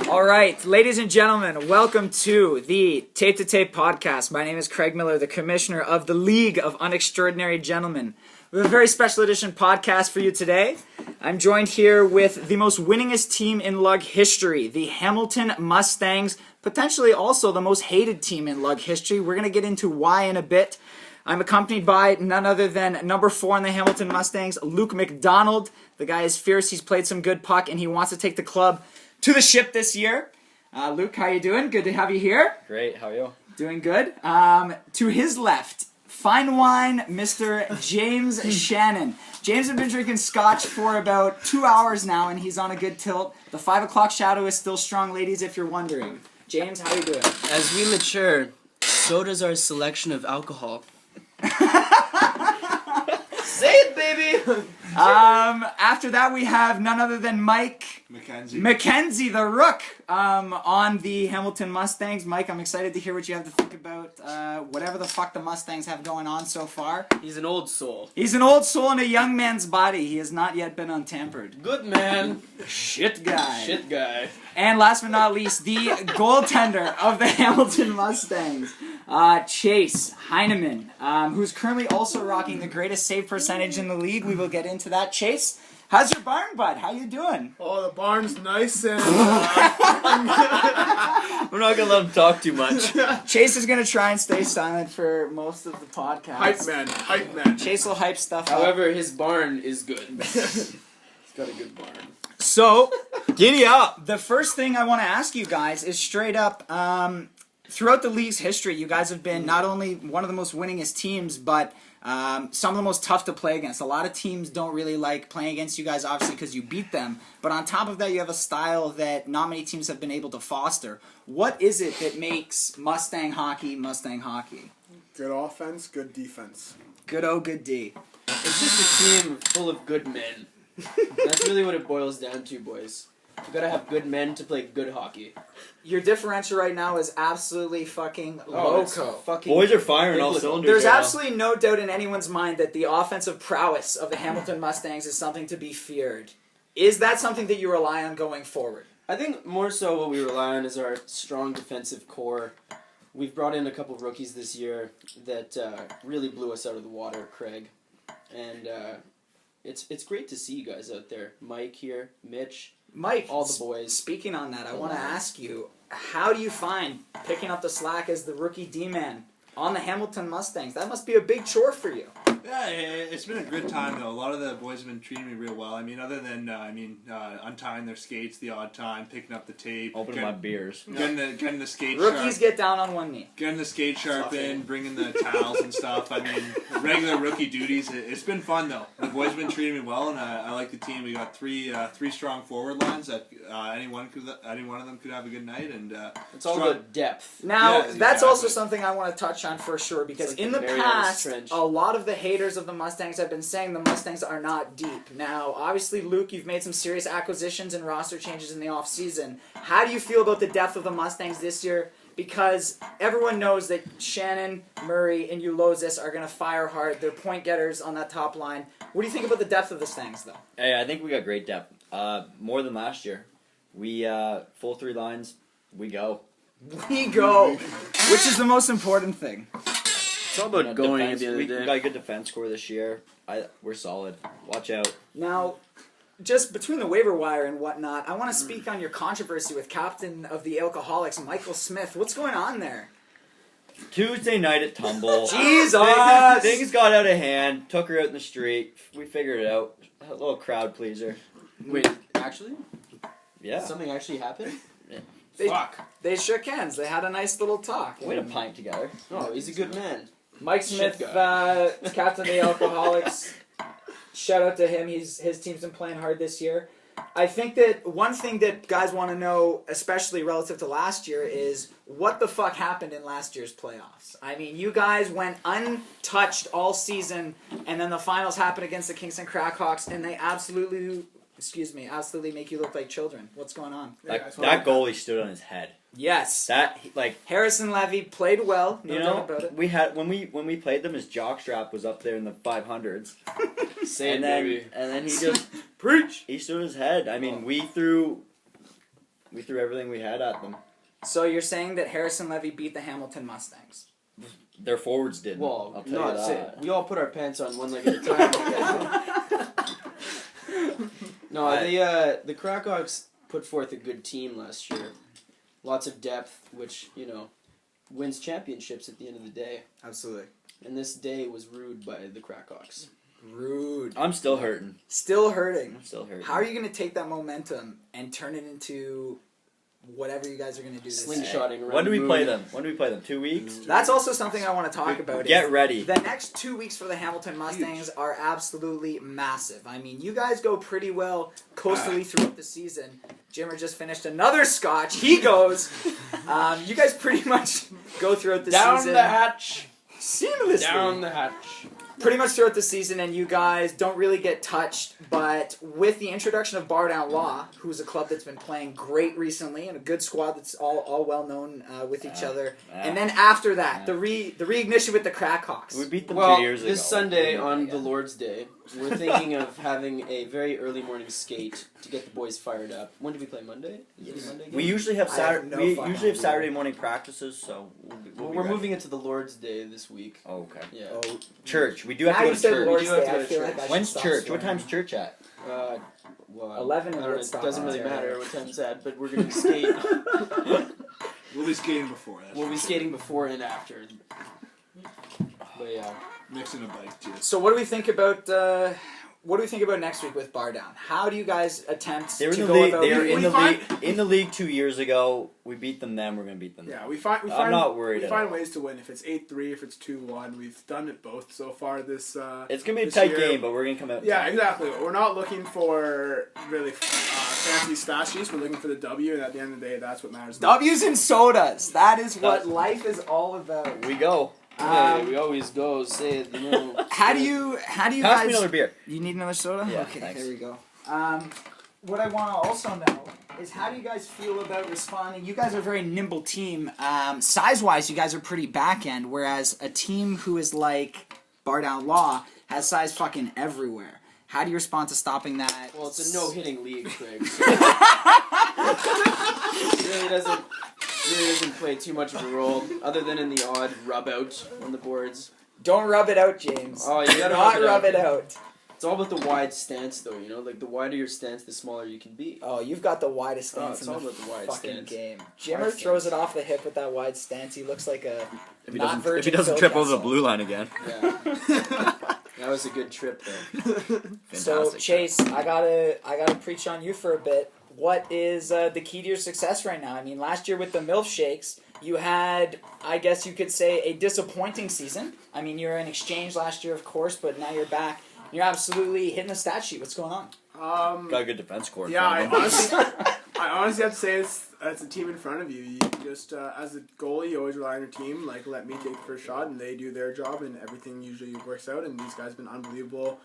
All right, ladies and gentlemen, welcome to the Tape2Tape podcast. My name is Craig Miller, the commissioner of the League of Unextraordinary Gentlemen. We have a very special edition podcast for you today. I'm joined here with the most winningest team in Lug history, the Hamilton Mustangs, potentially also the most hated team in Lug history. We're going to get into why in a bit. I'm accompanied by none other than number 4 in the Hamilton Mustangs, Luke McDonald. The guy is fierce, he's played some good puck, and he wants to take the club to the ship this year. Luke, how you doing? Good to have you here. Great, how are you? Doing good. To his left, fine wine, Mr. James Shannon. James has been drinking scotch for about 2 hours now, and he's on a good tilt. The 5 o'clock shadow is still strong, ladies, if you're wondering. James, how you doing? As we mature, so does our selection of alcohol. Say it, baby! After that, we have none other than Mike McKenzie, the Rook, on the Hamilton Mustangs. Mike, I'm excited to hear what you have to think about whatever the fuck the Mustangs have going on so far. He's an old soul. He's an old soul in a young man's body. He has not yet been untampered. Good man. Shit guy. Shit guy. And last but not least, the goaltender of the Hamilton Mustangs, Chase Heineman, who's currently also rocking the greatest save percentage in the league. We will get into that. Chase, how's your barn, bud? How you doing? Oh, the barn's nice and... We're not going to let him talk too much. Chase is going to try and stay silent for most of the podcast. Hype man. Chase will hype stuff up. However, his barn is good. He's got a good barn. So, Giddy up! the first thing I want to ask you guys is straight up, throughout the league's history, you guys have been not only one of the most winningest teams, but some of the most tough to play against. A lot of teams don't really like playing against you guys, obviously, because you beat them. But on top of that, you have a style that not many teams have been able to foster. What is it that makes Mustang hockey Mustang hockey? Good offense, good defense. Good D. It's just a team full of good men. That's really what it boils down to, boys. You gotta have good men to play good hockey. Your differential right now is absolutely fucking loco. Fucking Boys are firing all cylinders. There's right now. absolutely no doubt in anyone's mind that the offensive prowess of the Hamilton Mustangs is something to be feared. Is that something that you rely on going forward? I think more so what we rely on is our strong defensive core. We've brought in a couple rookies this year that really blew us out of the water, Craig. And it's great to see you guys out there. Mike here, Mitch, Mike, all the boys. Speaking on that, I want to ask you, how do you find picking up the slack as the rookie D-man on the Hamilton Mustangs? That must be a big chore for you. Yeah, it's been a good time though. A lot of the boys have been treating me real well. I mean, other than untying their skates the odd time, picking up the tape, Opening my beers. getting the skate Rookies sharp, get down on one knee. getting the skate sharpened, bringing the towels and stuff. I mean, regular rookie duties. It's been fun though. The boys have been treating me well, and I like the team. We got three strong forward lines that any one of them could have a good night, and It's all about depth. Now, Yeah, that's exactly. also something I want to touch on for sure, because like in the the Marianas past, Trench. a lot of the haters of the Mustangs have been saying the Mustangs are not deep. Now, obviously, Luke, you've made some serious acquisitions and roster changes in the offseason. How do you feel about the depth of the Mustangs this year? Because everyone knows that Shannon, Murray, and Ulozis are going to fire hard. They're point getters on that top line. What do you think about the depth of the Stangs, though? Hey, I think we got great depth. More than last year. We, full 3 lines, we go. We go, which is the most important thing. It's all about going at the end of the We day. got a good defense score this year. We're solid. Watch out. Now, just between the waiver wire and whatnot, I want to speak on your controversy with captain of the Alcoholics, Michael Smith. What's going on there? Tuesday night at Tumble. Jesus! Things got out of hand. Took her out in the street. We figured it out. A little crowd pleaser. Wait, actually? Yeah. Something actually happened? They shook hands. They had a nice little talk. We had a pint together. Oh, he's a good man. Mike Shit Smith, guy. captain of the Alcoholics. Shout out to him. His team's been playing hard this year. I think that one thing that guys want to know, especially relative to last year, is what the fuck happened in last year's playoffs. I mean, you guys went untouched all season, and then the finals happened against the Kingston Crackhawks, and they absolutely make you look like children. What's going on? That goalie stood on his head. Yes. Like Harrison Levy played well. No doubt about it. we had when we played them, his jockstrap was up there in the 500s. Say it, baby. And then he just Preach. he stood on his head. I mean, we threw We threw everything we had at them. So you're saying that Harrison Levy beat the Hamilton Mustangs? Their forwards didn't. Well, I'll tell you that. we all put our pants on one leg at a time. No, the Crackhawks put forth a good team last year. Lots of depth, which, wins championships at the end of the day. Absolutely. And this day was rude by the Crackhawks. Rude. I'm still hurting. Still hurting. I'm still hurting. How are you going to take that momentum and turn it into whatever you guys are going to do this year? Slingshotting around. When do we the play moon. them? 2 weeks? That's also something I want to talk about. Get ready. The next 2 weeks for the Hamilton Mustangs are absolutely massive. I mean, you guys go pretty well coastally throughout the season. Jimmer just finished another scotch. He goes. You guys pretty much go throughout the Down season. the hatch. Seamlessly. Down the hatch. Pretty much throughout the season, and you guys don't really get touched. But with the introduction of Bar Down Law, who's a club that's been playing great recently, and a good squad that's all well known with each other, and then after that, the reignition with the Crackhawks. We beat them Well, 2 years ago. this Sunday on the Lord's Day, we're thinking of having a very early morning skate to get the boys fired up. When do we play? Monday? Is it a Monday game? We usually have I have no fucking idea. Saturday morning practices, so we'll be We're ready. moving it to the Lord's Day this week. Oh, okay. Yeah. Oh, Church. We do have now to you go to said church. Lord's You do have Day. to go I to feel like church. I should When's stop church? What swearing. time's church at? Well, 11 in I don't know, Woodstock, it doesn't really Ontario. matter what time's at, but we're going to skate. We'll be skating before. That's We'll for be sure. skating before and after. But yeah. Mixing a bike too. So what do we think about next week with Bar Down? How do you guys attempt They were to in go the league. about? They were We in the find- league. In the league 2 years ago. We beat them. Then we're gonna beat them. Yeah, then. we find. I'm not worried We at find all. ways to win. If it's 8-3, if it's 2-1, we've done it both so far. This. It's gonna be a this tight year. game, but we're gonna come out. Yeah, tight. exactly. We're not looking for really fancy stat sheets. We're looking for the W, and at the end of the day, that's what matters. W's and sodas. That is what life is all about. We go. Hey, we always go say, How do you Pass guys? me another beer. You need another soda? Yeah, Okay, thanks. there we go. What I want to also know is how do you guys feel about responding? You guys are a very nimble team. Size-wise, you guys are pretty back-end, whereas a team who is like Bar Down Law has size fucking everywhere. How do you respond to stopping that? Well, it's a no-hitting league, Craig. So it really doesn't play too much of a role, other than in the odd rub out on the boards. Don't rub it out, James. Oh, you Do gotta not rub rub it it out. It's all about the wide stance, though. Like the wider your stance, the smaller you can be. Oh, you've got the widest stance it's in all the about the wide fucking stance. game. Wide Jimmer stance. throws it off the hip with that wide stance. He looks like a If he not doesn't, virgin if he doesn't Phil trip over the Kessel. blue line again. Yeah, that was a good trip, though. So Fantastic. Chase, I gotta preach on you for a bit. What is the key to your success right now? I mean, last year with the milkshakes, you had, I guess you could say, a disappointing season. I mean, you were in exchange last year, of course, but now you're back. You're absolutely hitting the stat sheet. What's going on? Got a good defense core. in Yeah, I front of him. honestly have to say it's a team in front of you. You just as a goalie, you always rely on your team. Like, let me take the first shot, and they do their job, and everything usually works out. And these guys have been unbelievable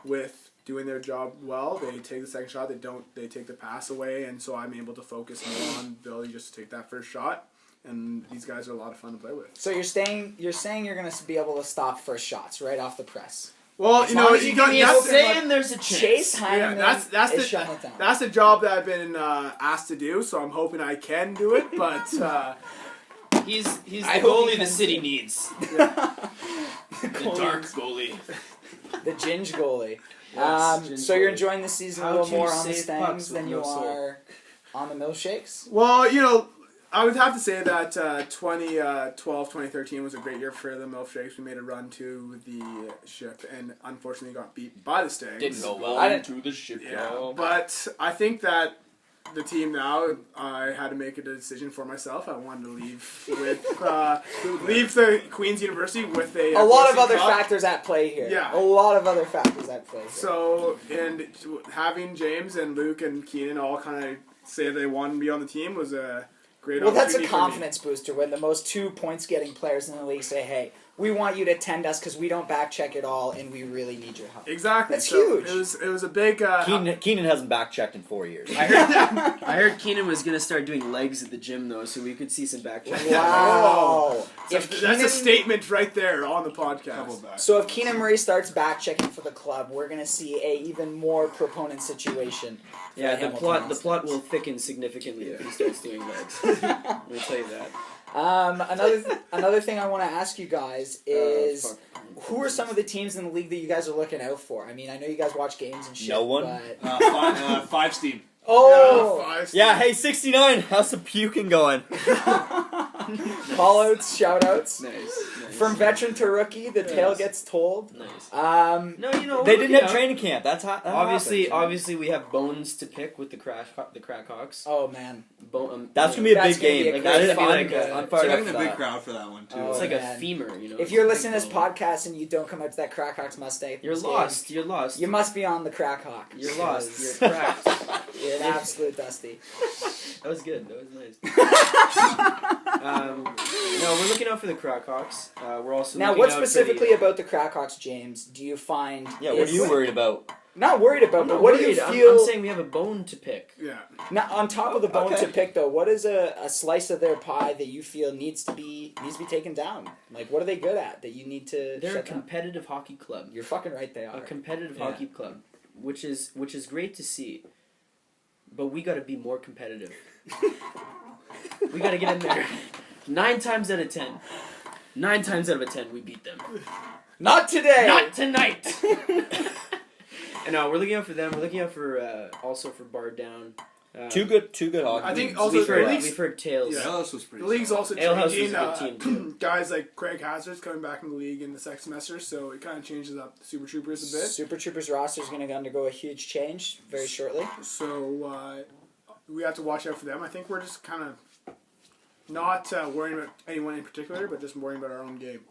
with doing their job well. They take the second shot. They take the pass away, and so I'm able to focus more on ability just to take that first shot. And these guys are a lot of fun to play with. So you're saying you're going to be able to stop first shots right off the press. Well, As long as you give me a that's- Saying there's a chance. Chase Hyman that's is the shutting it down. that's the job that I've been asked to do. So I'm hoping I can do it, but. He's the I hope he goalie the can city too. needs. The Goalie. dark goalie. The Ginge goalie. Yes, Ginge So you're goalie. enjoying the season How a little to more on the save Stangs pucks with than you no soul. are on the milkshakes? Well, I would have to say that 2012, 2013 was a great year for the Milkshakes. We made a run to the ship and unfortunately got beat by the Stangs. Didn't go well I didn't- into the ship, Yeah, y'all. but I think that the team now, I had to make a decision for myself. I wanted to leave with leave the Queen's University with a A lot of Quincy other Cup. factors at play here. Yeah. A lot of other factors at play here. So, and having James and Luke and Keenan all kind of say they wanted to be on the team was a great Well, that's a opportunity for me. confidence booster when the most 2 points getting players in the league say, hey, we want you to attend us because we don't back check it all and we really need your help. Exactly. That's so huge. It was a big. Keenan hasn't back checked in 4 years. I heard Keenan was gonna start doing legs at the gym though, so we could see some back check. Wow. That's a statement right there on the podcast. So if Keenan Murray starts back checking for the club, we're gonna see a even more proponent situation. for Yeah, the Hamilton plot Mustangs. will thicken significantly if he starts doing legs. Let me tell you that. Another thing I want to ask you guys is Fuck. who are some of the teams in the league that you guys are looking out for? I mean, I know you guys watch games and shit. No one? But... Five Steam. Oh! Yeah, hey, 69. How's the puking going? Call-outs, shout-outs. Nice. From veteran to rookie, the tale Nice. gets told. Nice. No, you know They didn't have training camp. That's how. Obviously, we have bones to pick with the Crackhawks. Oh, man. That's gonna be a That's big gonna be game. a That great is fun like game. I'm fired up Expecting for a big that. crowd for that one too. Oh, It's like man. a femur, you know. If you're listening to this podcast and you don't come out to that Crackhawks Mustang, You're lost. You're lost. You must be on the Crackhawk. You're lost. because You're cracked. You're an absolute dusty. That was good. That was nice. No, we're looking out for the Crackhawks. We're also Now, looking what out for specifically about the Crackhawks, James, do you find... Yeah, what are you worried about? Not worried about, I'm but not what do worried. you I'm feel... saying we have a bone to pick. Yeah. Now, on top of the bone Okay. to pick, though, what is a slice of their pie that you feel needs to be taken down? Like, what are they good at that you need to They're a shut down? competitive hockey club. You're fucking right, they A are. competitive Yeah. hockey club, which is great to see. But we got to be more competitive. We got to get in there. 9 times out of 10. 9 times out of 10, we beat them. Not today! Not tonight. And no, we're looking out for them. We're looking out for also for Bar Down. Two good hockey. I think teams. also we've heard tales. Yeah. Alehouse was pretty. The league's also Alehouse changing. is a good team, too. Guys like Craig Hazard's coming back in the league in the second semester, so it kind of changes up the Super Troopers a bit. Super Troopers roster is going to undergo a huge change very shortly. So we have to watch out for them. I think we're just kind of not worrying about anyone in particular, but just worrying about our own game.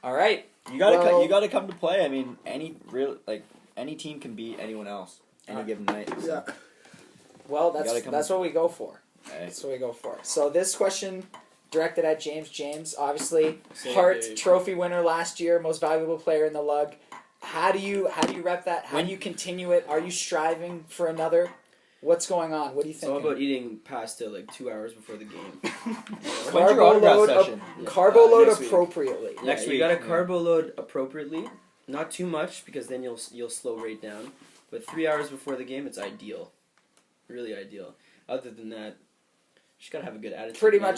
All right. You gotta Well- you gotta come to play. I mean, any team can beat anyone else any given night. So. Yeah. Well, gotta come- that's what we go for. Hey. That's what we go for. So this question directed at James. James, obviously, Say it, Hart Dave. Trophy winner last year, most valuable player in the lug. How do you rep that? How do you continue it? Are you striving for another? What's going on? What do you It's think? all about eating pasta like 2 hours before the game. When's your autograph session? Carbo load next week. appropriately. Yeah, Next you week, gotta yeah. carbo load appropriately, not too much because then you'll slow right down. But 3 hours before the game, it's ideal, really ideal. Other than that, you just gotta have a good attitude. Pretty man.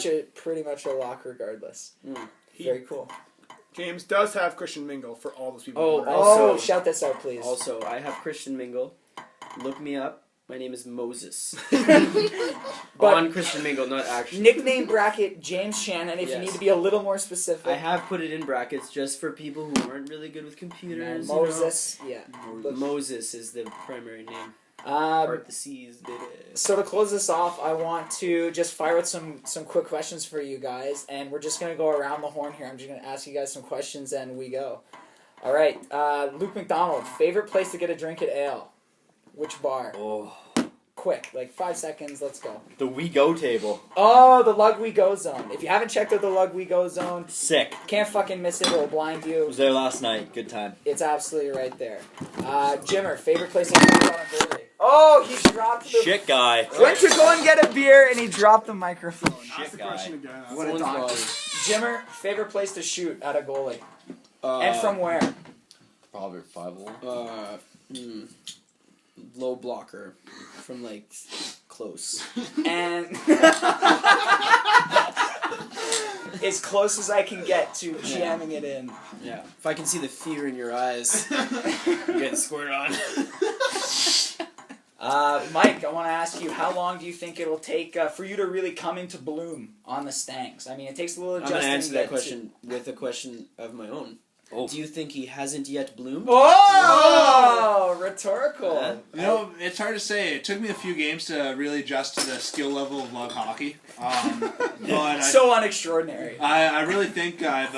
much a lock regardless. Mm. Very cool. James does have Christian Mingle for all those people. Oh, who are- Also- Oh, shout this out, please. Also, I have Christian Mingle. Look me up. My name is Moses. But- On Christian Mingle, not actually. Nickname bracket James Shannon. If you Yes. need to be a little more specific. I have put it in brackets just for people who aren't really good with computers. you know. Moses. Yeah. Moses is the primary name. Um, Part the C's, baby. So to close this off, I want to just fire with some quick questions for you guys, and we're just gonna go around the horn here. I'm just gonna ask you guys some questions, and we go. All right, Luke McDonald, favorite place to get a drink at ale? Which bar? Oh, Quick, like 5 seconds. Let's go. the We Go table. Oh, the Lug We Go Zone. If you haven't checked out the Lug We Go Zone, Sick. can't fucking miss it. It'll blind I you. was there last night. Good time. It's absolutely right there. Jimmer, favorite place to get a goalie? Oh, he dropped the. Shit guy. Went to go and get a beer, and he dropped the microphone. Ask Shit the guy. question again. What a Someone's dog. Jimmer, favorite place to shoot at a goalie? And from where? Probably 5-1. Low blocker from like close. And as close as I can get to jamming it in. Yeah. If I can see the fear in your eyes, you're getting squared on. Mike, I want to ask you, how long do you think it'll take for you to really come into bloom on the Stangs? I mean, it takes a little I'm adjusting. gonna answer to that get question with a question of my own. Oh. Do you think he hasn't yet bloomed? Oh, rhetorical. Yeah. You know, it's hard to say. It took me a few games to really adjust to the skill level of lug hockey. But So unextraordinary. I really think I've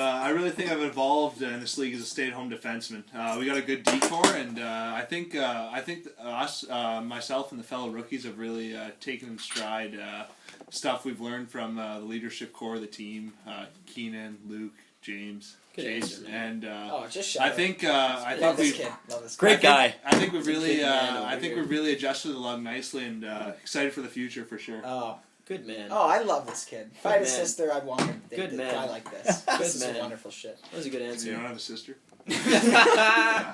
evolved in this league as a stay-at-home defenseman. We got a good D core, and I think us, myself, and the fellow rookies have really taken in stride stuff we've learned from the leadership core of the team. Keenan, Luke, James. Good Chase, answer, man. and just shut I up. think Love this we kid. Love this kid. Great guy. I think we've really Big man over I think here. we've really adjusted the lug nicely and excited for the future for sure. Oh, Good man. oh, I love this kid. If I had a man. sister, I'd want to date Good a man. guy like this. Good This is man. wonderful shit. That was a good You answer. don't have a sister?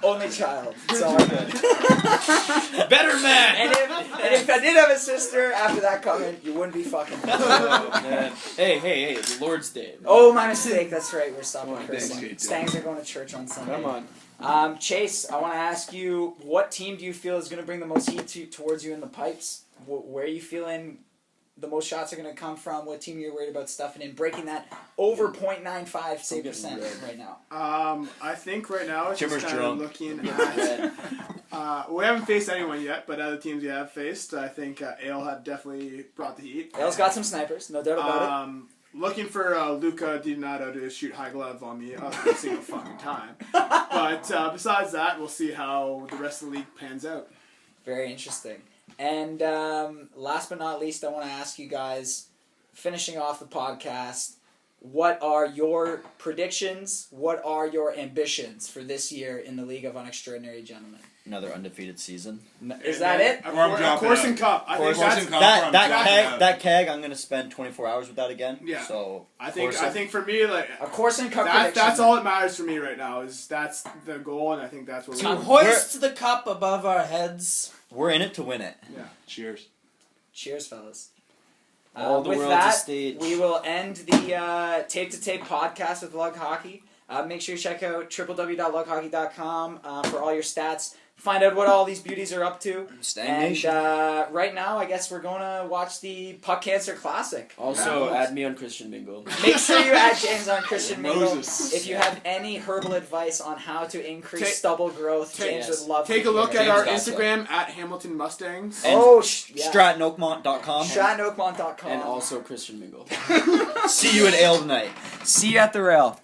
Only child. It's all good. Better man. And if I did have a sister after that comment, you wouldn't be fucking. Oh, man. Hey, it's Lord's Day. Oh, my mistake. That's right. We're stopping Come on, cursing. thanks, Kate. Stangs are going to church on Sunday. Come on. Chase, I want to ask you, what team do you feel is going to bring the most heat towards you in the pipes? Where are you feeling the most shots are going to come from? What team you're worried about stuffing in? Breaking that over .95 save getting percent red. right now. I think right now it's Chipper's just kind of drunk. looking Red. at. We haven't faced anyone yet, but other teams we have faced, I think Ale had definitely brought the heat. Dale's got some snipers, no doubt about it. Looking for Luca Di Donato to shoot high glove on me every single fucking time. But besides that, we'll see how the rest of the league pans out. Very interesting. And last but not least, I want to ask you guys, finishing off the podcast, what are your predictions? What are your ambitions for this year in the League of Unextraordinary Gentlemen? Another undefeated season. Is that it? A Or I'm dropping course and out. cup. I think Course that's. and cup. That keg, I'm gonna spend 24 hours with that again. Yeah. So I think Corson. for me, like A course and cup that's prediction. all that matters for me right now. Is that's the goal, and I think that's what To we. hoist the cup above our heads. we're in it to win it. Yeah. Cheers. Cheers, fellas. All the with world's a that, stage. we will end the Tape2Tape podcast with Lug Hockey. Make sure you check out www.lughockey.com for all your stats. Find out what all these beauties are up to. Stang And Nation. right now, I guess we're going to watch the Puck Cancer Classic. Also, add me on Christian Bingo. Make sure you add James on Christian Mingle. Moses. If you have any herbal advice on how to increase Take- stubble growth, take- James would love Take to a look hear at it. our James got Instagram at Hamilton Mustangs. And Oh, yeah. StrattonOakmont.com. StrattonOakmont.com. And also Christian Mingle. See you at Ale tonight. See you at the rail.